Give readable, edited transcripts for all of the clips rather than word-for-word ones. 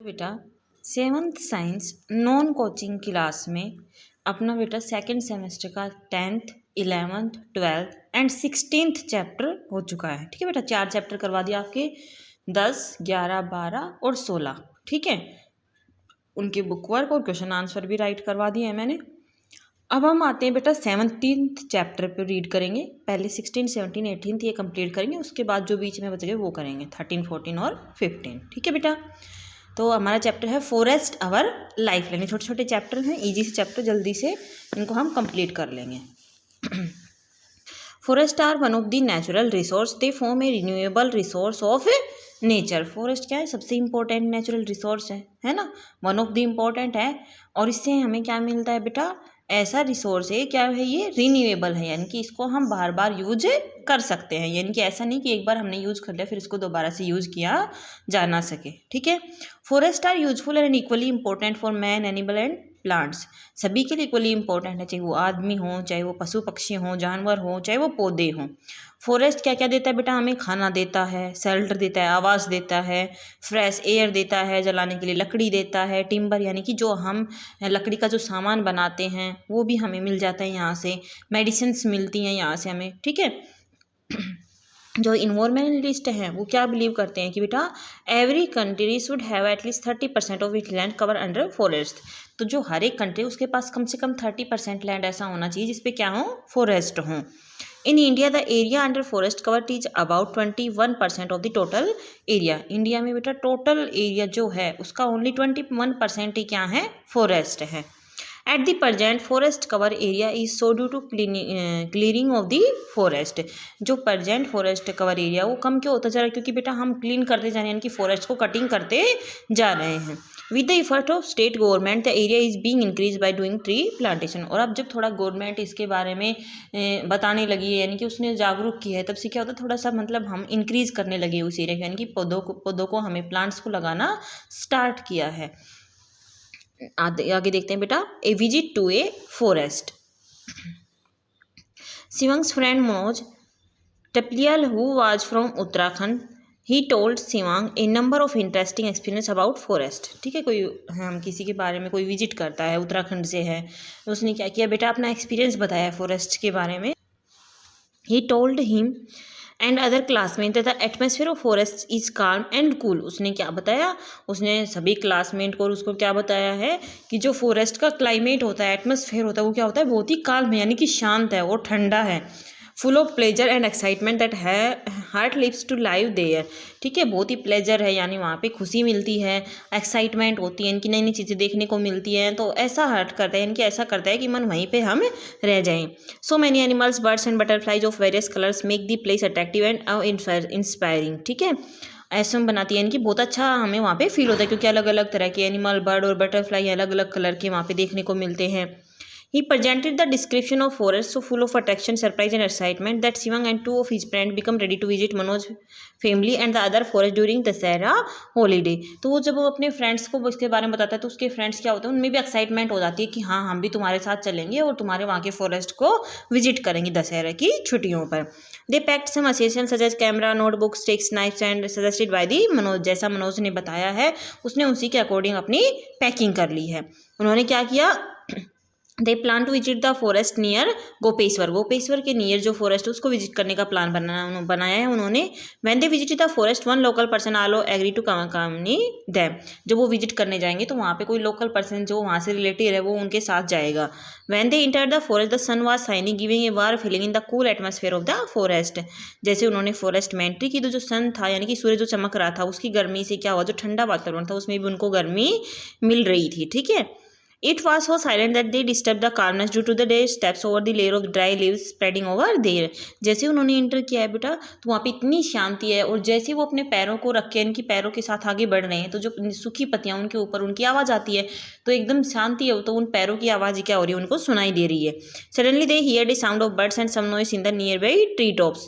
बेटा 7th science non coaching class में अपना बेटा सेकंड सेमेस्टर का 10th 11th 12th and 16th chapter हो चुका है। ठीक है बेटा, 4 चैप्टर करवा दिया आपके 10, 11, 12 और 16। ठीक है, उनके बुक वर्क और क्वेश्चन आंसर भी राइट करवा दिए हैं मैंने। अब हम आते हैं बेटा 17th चैप्टर पे रीड करेंगे। पहले 16, 17, 18 ये कंप्लीट करेंगे, उसके बाद जो बीच में बच गए वो करेंगे 13, 14 और 15। ठीक है बेटा, तो हमारा चैप्टर है फॉरेस्ट आवर लाइफ लाइन। छोटे छोटे चैप्टर हैं, इजी से चैप्टर, जल्दी से इनको हम कंप्लीट कर लेंगे। Forest are one of the natural resource, they form a renewable resource of nature. Forest क्या है? सबसे इम्पोर्टेंट नेचुरल रिसोर्स है ना, वन ऑफ द इम्पोर्टेंट है। और इससे हमें क्या मिलता है बेटा? ऐसा रिसोर्स है, क्या है ये? रिन्यूएबल है, यानी कि इसको हम बार बार यूज कर सकते हैं। यानी कि ऐसा नहीं कि एक बार हमने यूज कर लिया फिर इसको दोबारा से यूज किया जा ना सके। ठीक है, forest are useful and equally important for man, animal and plants. सभी के लिए इक्वली इंपॉर्टेंट है, चाहे वो आदमी हो, चाहे वो पशु पक्षी हो, जानवर हो, चाहे वो पौधे हों। फॉरेस्ट क्या क्या देता है बेटा? हमें खाना देता है, शेल्टर देता है, आवास देता है, फ्रेश एयर देता है, जलाने के लिए लकड़ी देता है, टिम्बर यानी कि जो हम लकड़ी का जो सामान बनाते हैं वो भी हमें मिल जाता है यहाँ से, मेडिसिन्स मिलती हैं यहाँ से हमें। ठीक है, जो इन्वायरमेंटलिस्ट हैं वो क्या बिलीव करते हैं कि बेटा every country should have at least 30% of it land cover under forest. तो जो हर एक कंट्री उसके पास कम से कम 30% लैंड ऐसा होना चाहिए जिसपे क्या हो? फॉरेस्ट हो। In India the area under forest cover is about 21% of the total area. India में बेटा टोटल एरिया जो है उसका ओनली 21% ही क्या है? फॉरेस्ट है। At the present forest cover area is so due to clearing of the forest। जो present forest cover area वो कम क्यों होता जा रहा है? क्योंकि बेटा हम क्लीन करते जा रहे हैं, यानी कि फॉरेस्ट को कटिंग करते जा रहे हैं। With the effort of state government the area is being increased by doing tree plantation। और अब जब थोड़ा गवर्नमेंट इसके बारे में बताने लगी है, यानी कि उसने जागरूक किया है, तब से क्या होता है? थोड़ा सा मतलब हम इंक्रीज करने लगे उस एरिया, यानी कि पौधों को हमें प्लांट्स को लगाना स्टार्ट किया है। आगे देखते हैं बेटा, a visit to a forest. Shivang's friend Manoj Tapliyal who was from Uttarakhand, he told Shivang a number of interesting experience about forest. ठीक है, कोई हम किसी के बारे में कोई विजिट करता है, उत्तराखंड से है, तो उसने क्या किया बेटा? अपना एक्सपीरियंस बताया फॉरेस्ट के बारे में। He told him and other classmate the atmosphere of forest is calm and cool. उसने क्या बताया? उसने सभी क्लासमेट को और उसको क्या बताया है कि जो फॉरेस्ट का क्लाइमेट होता है, एटमॉस्फेयर होता है, वो क्या होता है? बहुत ही काल्म है, यानी कि शांत है और ठंडा है। Full of pleasure and excitement that heart lives to live there. ठीक है, बहुत ही प्लेजर है, यानी वहाँ पे खुशी मिलती है, एक्साइटमेंट होती है, इनकी नई नई चीज़ें देखने को मिलती हैं, तो ऐसा हर्ट करता है, इनकी ऐसा करता है कि मन वहीं पे हम रह जाएं। So many animals, birds and butterflies of various colours make the place attractive and inspiring. ठीक है, ऐसा बनाती है, इनकी बहुत अच्छा हमें वहाँ पे फील होता है, क्योंकि अलग अलग तरह के एनिमल, बर्ड और बटरफ्लाई अलग अलग कलर के वहाँ पे देखने को मिलते हैं। He presented the description of forest so full of attraction, surprise and excitement that Shivang and 2 of his friends become ready to visit Manoj family and the other forest during Dasara holiday। तो वो जब वो अपने friends को उसके बारे में बताता है तो उसके फ्रेंड्स क्या होते हैं, उनमें भी एक्साइटमेंट हो जाती है कि हाँ हम भी तुम्हारे साथ चलेंगे और तुम्हारे वहाँ के फॉरेस्ट को विजिट करेंगे दशहरा की छुट्टियों पर। They packed some essentials such as camera, notebooks, sticks, knives and suggested by the Manoj. जैसा मनोज ने बताया है उसने उसी के अकॉर्डिंग अपनी पैकिंग कर ली है। उन्होंने क्या किया? They plan to visit the forest near Gopeshwar. Gopeshwar के नियर जो फॉरेस्ट है उसको विजिट करने का प्लान बनाया है उन्होंने। When they visit the forest one local person also agree to company them. जब वो विजिट करने जाएंगे तो वहाँ पे कोई लोकल पर्सन जो वहाँ से रिलेटिव है वो उनके साथ जाएगा। When they enter the forest the sun was shining giving a warm feeling in the cool atmosphere of the forest. जैसे उन्होंने फॉरेस्ट में एंट्री की तो जो सन था, यानी कि सूर्य जो चमक रहा था, उसकी गर्मी से क्या हुआ? जो ठंडा वातावरण था उसमें भी उनको गर्मी मिल रही थी। ठीक है, It was so silent that they disturbed the calmness due to the day steps over the layer of dry leaves spreading over there। जैसे उन्होंने इंटर किया है बेटा तो वहाँ पे इतनी शांति है, और जैसे वो अपने पैरों को रख के इनकी पैरों के साथ आगे बढ़ रहे हैं तो जो सूखी पत्तियाँ उनके ऊपर उनकी आवाज़ आती है, तो एकदम शांति है, तो उन पैरों की आवाज़ क्या हो रही है? उनको सुनाई दे रही है। Suddenly they hear the sound of birds and some noise in the nearby tree tops.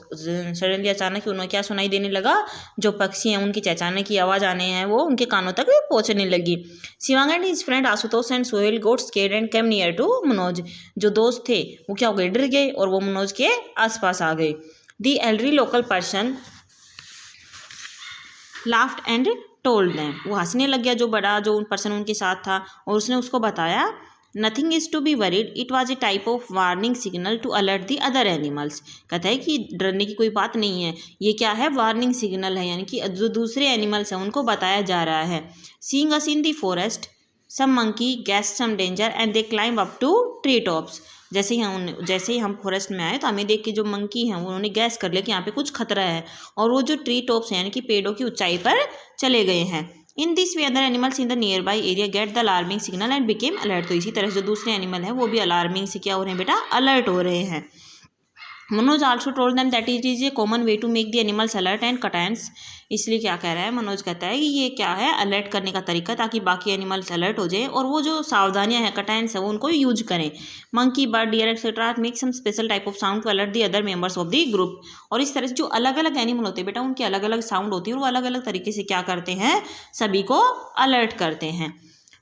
Suddenly अचानक उन्हें क्या सुनाई देने लगा? जो पक्षी हैं उनकी चहचहाने की आवाज़ आने हैं वो उनके कानों तक पहुँचने लगी। Shivang and his friend Ashutosh and Sohel got scared and came near to Manoj. जो दोस्त थे वो क्या हो गए? डर गए और वो मनोज के आसपास आ गए। The elderly local person laughed and told them, वो हंसने लग गया, जो बड़ा जो पर्सन उनके साथ था, और उसने उसको बताया nothing is to be worried, it was a type of warning signal to alert the other animals. कहता है कि डरने की कोई बात नहीं है, ये क्या है, वार्निंग सिग्नल है, यानी कि जो दूसरे एनिमल्स हैं उनको बताया जा रहा है। Seeing us in the forest some monkey guessed some danger and they climb up to tree tops. जैसे ही हम फॉरेस्ट में आए तो हमें देख के जो मंकी हैं उन्होंने गैस कर लिया कि यहाँ पे कुछ खतरा है, और वो जो ट्री टॉप्स हैं यानी कि पेड़ों की ऊंचाई पर चले गए हैं। In this way other animals in the near by area get the alarming signal and became alert. तो इसी तरह से जो दूसरे एनिमल हैं वो भी अलार्मिंग से क्या हो रहे हैं बेटा, अलर्ट हो रहे हैं। Manoj also told them that it is a common way to make the animals alert and cautions. इसलिए क्या कह रहा है, मनोज कहता है कि ये क्या है, अलर्ट करने का तरीका, ताकि बाकी एनिमल्स अलर्ट हो जाए और वो जो सावधानियां हैं, कटायंस है, वो उनको यूज करें। Monkey, bird, deer etcetera make some special type of sound to alert the other members of the group. और इस तरह से जो अलग अलग एनिमल होते हैं बेटा, उनकी अलग अलग साउंड होती है और वो अलग अलग तरीके से क्या करते हैं, सभी को अलर्ट करते हैं।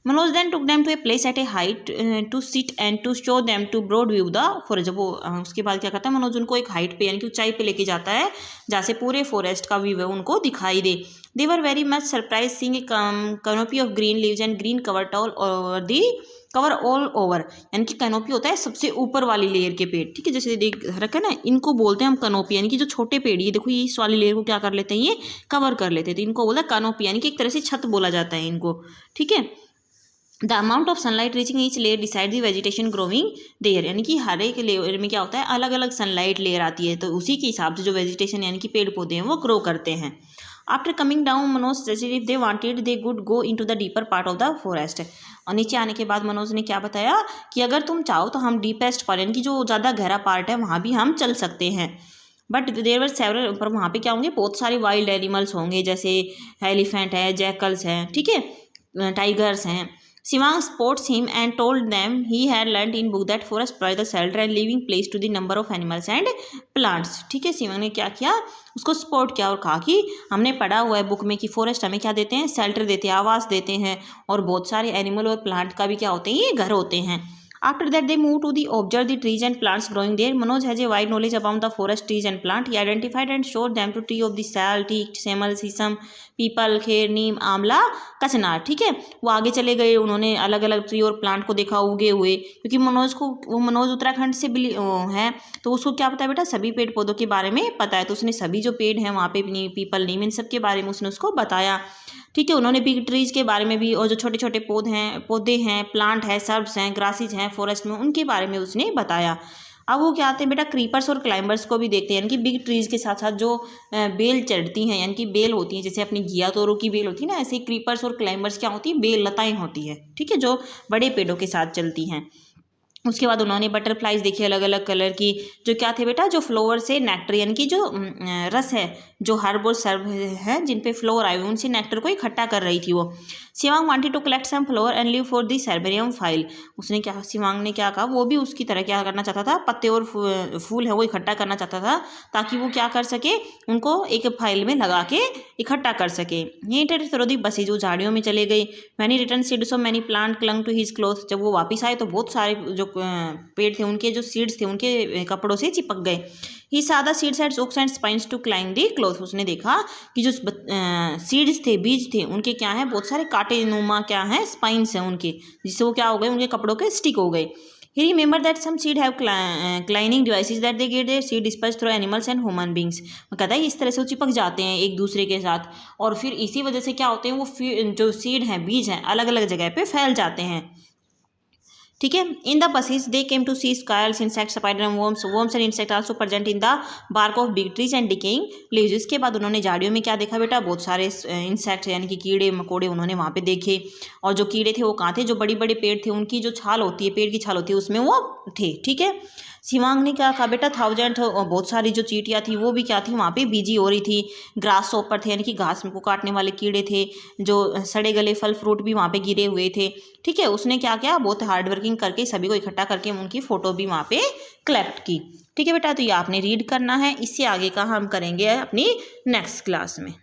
Manoj then took them to a place at a height to sit and to show them to broad view the forest। जब वो उसके बाद क्या करता है, मनोज उनको एक हाइट पे यानी कि ऊंचाई पे लेके जाता है जहाँ से पूरे फॉरेस्ट का व्यू है उनको दिखाई दे। They were very much surprise seeing a canopy of green leaves and green cover all over the cover all over, यानी कि कैनोपी होता है सबसे ऊपर वाली लेयर के पेड़, ठीक है, जैसे देख रखा है ना, इनको बोलते हैं हम कैनोपी, यानी कि जो छोटे पेड़, ये देखो ये इस वाली लेयर को क्या कर लेते हैं, ये कवर कर लेते हैं, तो इनको बोला कैनोपी, यानी कि एक तरह से छत बोला जाता है इनको, ठीक है। The amount of sunlight reaching each layer decide the vegetation growing there, यानी कि हर एक लेयर में क्या होता है, अलग अलग सनलाइट लेयर आती है, तो उसी के हिसाब से जो वेजिटेशन यानी कि पेड़ पौधे हैं वो ग्रो करते हैं। After coming down Manoj suggested if they wanted they could go into the deeper part of the forest. और नीचे आने के बाद मनोज ने क्या बताया कि अगर तुम चाहो तो हम डीपेस्ट पार्ट यानी कि जो ज़्यादा गहरा पार्ट है वहाँ भी हम चल सकते हैं। बट देयर वर सेवरल, पर वहाँ पे क्या होंगे, बहुत सारे वाइल्ड एनिमल्स होंगे, जैसे एलिफेंट है, जैकल्स हैं, ठीक है, टाइगर्स हैं। Sivang spots him and told them he had learnt in book that forest provides the shelter and living place to the number of animals and plants। ठीक है, सिवांग ने क्या किया, उसको स्पॉट किया और कहा कि हमने पढ़ा हुआ है बुक में कि फॉरेस्ट हमें क्या देते हैं, शेल्टर देते हैं, आवास देते हैं, और बहुत सारे एनिमल और प्लांट का भी क्या होते हैं, ये घर होते हैं। After that they moved to the observe the trees and plants growing there. Manoj has a wide knowledge about the forest trees and plant. He identified and showed them to tree of the sal, teak, सेमल, शीशम, people, Kher, नीम, आंवला, कचनार, ठीक है। वो आगे चले गए, उन्होंने अलग अलग ट्री और प्लांट को देखा उगे हुए, क्योंकि मनोज उत्तराखंड से है, तो उसको क्या पता है बेटा, सभी पेड़ पौधों के बारे में पता है, तो उसने सभी जो पेड़ हैं वहाँ पे पीपल, नीम, इन सब के बारे में उसने उसको बताया, ठीक है। उन्होंने बिग ट्रीज के बारे में भी, और जो छोटे छोटे पौधे हैं, प्लांट है, सर्ब्स हैं, ग्रासेज हैं फॉरेस्ट में, उनके बारे में उसने बताया। अब वो क्या आते हैं बेटा, क्रीपर्स और क्लाइंबर्स को भी देखते हैं, यानी कि बिग ट्रीज के साथ साथ जो बेल चढ़ती हैं, यानी कि बेल होती हैं, जैसे अपनी घिया तोरो की बेल होती है ना, ऐसे ही क्रीपर्स और क्लाइंबर्स क्या होती है, बेल लताएं होती है, ठीक है, जो बड़े पेड़ों के साथ चलती हैं। उसके बाद उन्होंने बटरफ्लाइज देखी अलग अलग कलर की, जो क्या थे बेटा, जो फ्लावर से नेक्टर यानी कि जो रस है, जो हर्ब और सर्ब है जिन पे फ्लावर आए हुए, उनसे नेक्टर को इकट्ठा कर रही थी वो। Shivang wanted to collect some flower and leave for the herbarium file. उसने क्या, शिवांग ने क्या कहा, वो भी उसकी तरह क्या करना चाहता था, पत्ते और फूल है वो इकट्ठा करना चाहता था, ताकि वो क्या कर सके, उनको एक फाइल में लगा के इकट्ठा कर सके। ये टेरिटोरी बसी, जो झाड़ियों में चले गए। Many return seeds of many plant clung to his cloth. जब वो वापस आए तो बहुत सारे जो पेड़ थे, उनके जो सीड्स थे उनके कपड़ों से चिपक गए। He saw the seeds and hooks and spines to climb the cloth. उसने देखा कि जो सीड्स थे, बीज थे, उनके क्या है, बहुत सारे कांटे नुमा क्या है, स्पाइन्स हैं उनके, जिससे वो क्या हो गए, उनके कपड़ों के स्टिक हो गए। He remembered that some seed have climbing devices that they get their seed dispersed through animals and human beings। वो कहता है इस तरह से वो चिपक जाते हैं एक दूसरे के साथ, और फिर इसी वजह से क्या होते हैं, वो जो सीड हैं, बीज हैं, अलग अलग जगह पे फैल जाते हैं, ठीक है। In the bushes they came to see squirrels, insect, spider and worms and insect also present in the bark of big trees and decaying leaves. इसके बाद उन्होंने झाड़ियों में क्या देखा बेटा, बहुत सारे इंसेक्ट यानी कि कीड़े मकोड़े उन्होंने वहाँ पे देखे, और जो कीड़े थे वो कहाँ थे, जो बड़ी बड़े पेड़ थे उनकी जो छाल होती है, पेड़ की छाल होती है, उसमें वो थे, ठीक है। शिवांग ने क्या कहा बेटा, 1000 बहुत सारी जो चींटियाँ थी वो भी क्या थी, वहाँ पे बिजी हो रही थी। ग्रास हॉपर थे, यानी कि घास को काटने वाले कीड़े थे, जो सड़े गले फल फ्रूट भी वहाँ पे गिरे हुए थे, ठीक है। उसने क्या किया, बहुत हार्ड वर्किंग करके सभी को इकट्ठा करके उनकी फ़ोटो भी वहाँ पे कलेक्ट की, ठीक है बेटा। तो ये आपने रीड करना है, इससे आगे का हम करेंगे अपनी नेक्स्ट क्लास में।